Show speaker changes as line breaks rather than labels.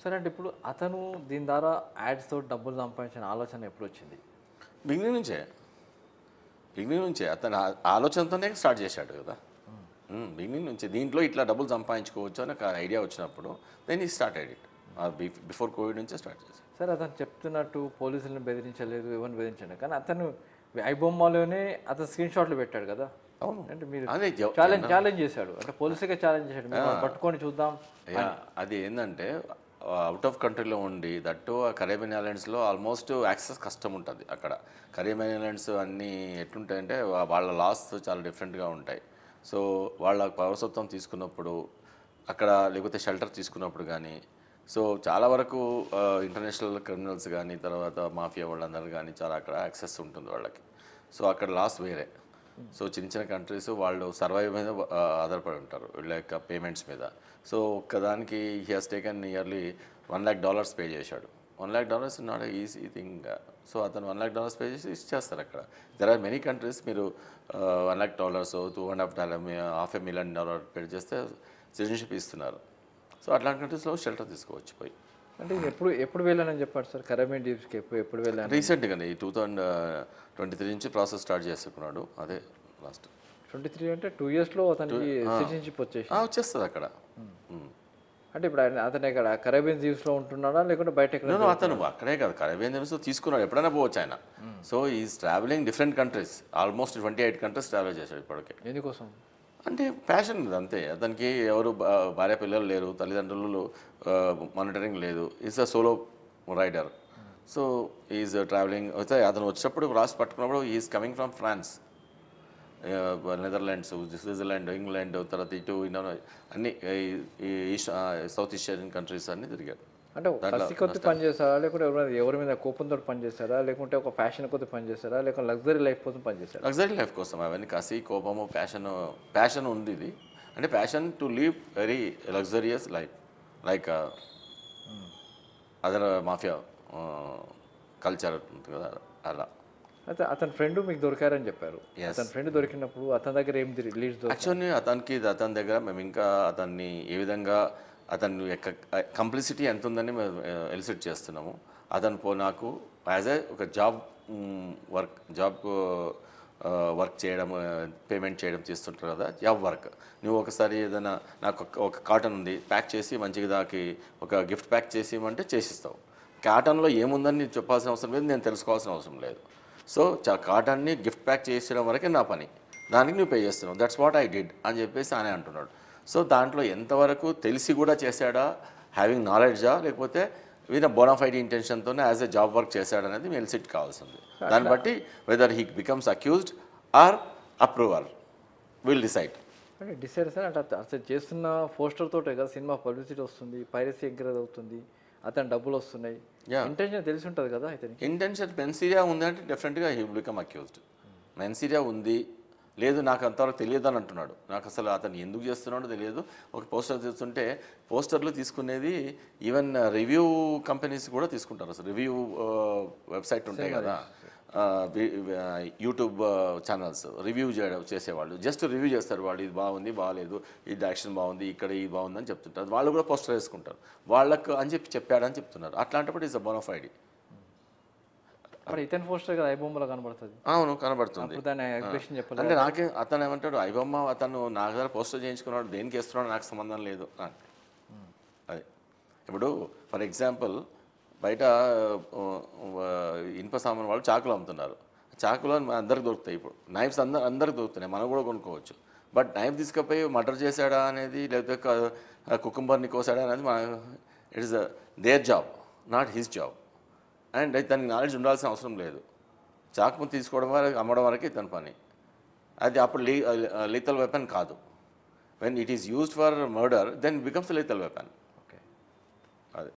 సరే అంటే ఇప్పుడు అతను దీని ద్వారా యాడ్స్‌తో డబ్బులు సంపాదించిన ఆలోచన ఎప్పుడొచ్చింది?
బిగినింగ్ నుంచే. బిగినింగ్ నుంచే అతను ఆలోచనతోనే స్టార్ట్ చేశాడు కదా! బిగినింగ్ నుంచే దీంట్లో ఇట్లా డబ్బులు సంపాదించుకోవచ్చు అని ఒక ఐడియా వచ్చినప్పుడు దెన్ ఈ స్టార్టెడ్ ఇట్. బిఫోర్ కోవిడ్ నుంచే స్టార్ట్ చేశాడు.
సరే అతను చెప్తున్నట్టు పోలీసులను బెదిరించలేదు, ఎవరిని బెదిరించలేదు. కానీ అతను ఐబొమ్మలోనే అతను స్క్రీన్ షాట్లు పెట్టాడు కదా!
అవును.
అంటే మీరు
అదే
ఛాలెంజ్ చేశాడు. అంటే పోలీసులకే ఛాలెంజ్ చేశాడు. మీరు పట్టుకొని చూద్దాం.
అది ఏంటంటే అవుట్ ఆఫ్ కంట్రీలో ఉండి దట్టు కరేబియన్ ఐలాండ్స్లో ఆల్మోస్ట్ యాక్సెస్ కష్టం ఉంటుంది అక్కడ. కరేబియన్ ఐలాండ్స్ అన్నీ ఎట్లుంటాయంటే వాళ్ళ లాస్ చాలా డిఫరెంట్గా ఉంటాయి. సో వాళ్ళ పౌరసత్వం తీసుకున్నప్పుడు అక్కడ లేకపోతే షెల్టర్ తీసుకున్నప్పుడు కానీ సో చాలా వరకు ఇంటర్నేషనల్ క్రిమినల్స్ కానీ తర్వాత మాఫియా వాళ్ళందరూ కానీ చాలా అక్కడ యాక్సెస్ ఉంటుంది వాళ్ళకి. సో అక్కడ లాస్ వేరే. సో చిన్న చిన్న కంట్రీస్ వాళ్ళు సర్వైవ్ మీద ఆధారపడి ఉంటారు వీళ్ళ యొక్క పేమెంట్స్ మీద. సో ఒక్కదానికి he has taken nearly $1 lakh pay చేశాడు. $1 lakh not easy thing. So అతను $1 lakh పే చేసి ఇచ్చేస్తారు అక్కడ. దెర్ ఆర్ మెనీ కంట్రీస్ మీరు $1 lakh $2.5 పే చేస్తే సిటిజన్షిప్ ఇస్తున్నారు. సో అట్లాంటి కంట్రీస్లో షెల్టర్ తీసుకోవచ్చు పోయి.
అంటే ఎప్పుడు వెళ్ళానని చెప్పాడు సార్ కరేబియన్ ద్వీప్స్కి ఎప్పుడు వెళ్ళాను?
రీసెంట్గానే ఈ 2023 నుంచి ప్రాసెస్ స్టార్ట్ చేసుకున్నాడు. అదే లాస్ట్
23 అంటే 2 yearsలో అతనికి సిటిజన్షిప్ వచ్చేసి
వచ్చేస్తుంది అక్కడ.
అంటే ఇప్పుడు అతను ఇక్కడ కరేబియన్ ద్వీప్స్లో ఉంటున్నాడా లేకుంటే బయట ఎక్కడ?
అతను అక్కడే కాదు కరేబియన్ ద్వీప్స్ తీసుకున్నాడు. ఎప్పుడైనా పోవచ్చు ఆయన. So is travelling different countries. Almost 28 countries travel చేశాడు ఇప్పటికే.
ఎందుకోసం? అంటే
ప్యాషన్ ఇది అంతే. అతనికి ఎవరు భార్య పిల్లలు లేరు, తల్లిదండ్రులు మానిటరింగ్ లేదు. Is a solo rider. So is travelling అయితే అతను వచ్చినప్పుడు రాసి పట్టుకున్నప్పుడు is coming from France, Netherlands, Switzerland, England, తర్వాత ఇటు అన్ని ఈస్ట్ సౌత్ ఏషియన్ కంట్రీస్ అన్ని తిరిగాడు.
అంటే కసి కొద్ది పని చేస్తారా లేకుంటే ఎవరి మీద కోపంతో పని చేస్తారా లేకుంటే ఒక ఫ్యాషన్ కొద్ది పని చేస్తారా లేకుంటే లగ్జరీ లైఫ్ కోసం పని చేస్తారా?
లగ్జరీ లైఫ్ కోసం. అవన్నీ కసి, కోపము, ప్యాషన్ ఉంది ఇది. అంటే passion to leave very luxurious life like other mafia culture ఉంటుంది కదా అలా.
అయితే అతని ఫ్రెండ్ మీకు దొరికారని చెప్పారు. అతని ఫ్రెండ్ దొరికినప్పుడు అతని దగ్గర ఏం లీడ్స్?
యాక్చువల్లీ అతని దగ్గర మేము ఇంకా అతన్ని ఏ విధంగా అతని యొక్క కంప్లిసిటీ ఎంత ఉందని మేము ఎలిసిట్ చేస్తున్నాము. అతను నాకు యాజ్ ఒక జాబ్ వర్క్ చేయడం, పేమెంట్ చేయడం చేస్తుంటారు కదా, జాబ్ వర్క్. నువ్వు ఒకసారి ఏదైనా నాకు ఒక కాటన్ ఉంది ప్యాక్ చేసి మంచిగా దాకి ఒక గిఫ్ట్ ప్యాక్ చేసి ఇవ్వమంటే చేసిస్తావు. కాటన్లో ఏముందని నీకు చెప్పాల్సిన అవసరం లేదు, నేను తెలుసుకోవాల్సిన అవసరం లేదు. సో కాటన్ని గిఫ్ట్ ప్యాక్ చేసడం వరకే నా పని, దానికి నువ్వు పే చేస్తున్నావు. దట్స్ వాట్ ఐ డిడ్ అని చెప్పేసి ఆయన అంటున్నాడు. సో దాంట్లో ఎంతవరకు తెలిసి కూడా చేశాడా, హ్యావింగ్ నాలెడ్జా, లేకపోతే విత్ బోనాఫైడ్ ఇంటెన్షన్తోనే యాజ్ ఎ జాబ్ వర్క్ చేశాడనేది మేము ఎలిసిట్ కావాల్సింది. దాన్ని బట్టి whether he becomes accused or approver will decide.
అంటే డిసైడ్ సార్ అంటే అతను చేస్తున్న పోస్టర్ తోటే కదా సినిమా పబ్లిసిటీ వస్తుంది, పైరసీ ఎంకరేజ్ అవుతుంది, అతను డబ్బులు వస్తున్నాయి. ఇంటెన్షన్ తెలిసి ఉంటుంది కదా అయితే.
ఇంటెన్షన్ మెన్సీరియా ఉంది అంటే డెఫినెట్గా హీ విల్ బికమ్ అక్యూజ్డ్. మెన్సీరియా ఉంది లేదు నాకు అంతవరకు తెలియదు అని అంటున్నాడు. నాకు అసలు అతను ఎందుకు చేస్తున్నాడో తెలియదు. ఒక పోస్టర్ తీస్తుంటే పోస్టర్లు తీసుకునేది ఈవెన్ రివ్యూ కంపెనీస్ కూడా తీసుకుంటారు. అసలు రివ్యూ వెబ్సైట్ ఉంటాయి కదా, యూట్యూబ్ ఛానల్స్ రివ్యూ చేసేవాళ్ళు జస్ట్ రివ్యూ చేస్తారు. వాళ్ళు ఇది బాగుంది, బాగాలేదు, ఇది యాక్షన్ బాగుంది, ఇక్కడ ఇది బాగుంది అని చెప్తుంటారు. వాళ్ళు కూడా పోస్టర్ వేసుకుంటారు వాళ్ళకు అని చెప్పాడని చెప్తున్నారు. అట్లాంటప్పుడు ఈజ్ అ బోనాఫైడ్.
ఇతని పోస్టర్ కదా ఐబొమ్మలో కనబడుతుంది.
అవును కనబడుతుంది. అంటే నాకే అతను ఏమంటాడు, ఐబొమ్మ అతను నా దగ్గర పోస్టర్ చేయించుకున్నాడు, దేనికి వేస్తున్నాడు నాకు సంబంధం లేదు అని. అది ఇప్పుడు ఫర్ ఎగ్జాంపుల్ బయట ఇనుప సామాన్ వాళ్ళు చాకులు అమ్ముతున్నారు. చాకులు అందరికి దొరుకుతాయి. ఇప్పుడు నైఫ్స్ అందరికి దొరుకుతున్నాయి, మనం కూడా కొనుక్కోవచ్చు. బట్ నైఫ్ తీసుకుపోయి మర్డర్ చేశాడా అనేది లేకపోతే కుకుంబర్ని కోసాడా అనేది it is their job, not his job. And దానికి నాలెడ్జ్ ఉండాల్సిన అవసరం లేదు. చాకు తీసుకోవడం వరకు అమ్మడం వరకే ఇతని పని. అది అప్పుడు లీతల్ వెపన్ కాదు. When it is used for murder then becomes lethal weapon.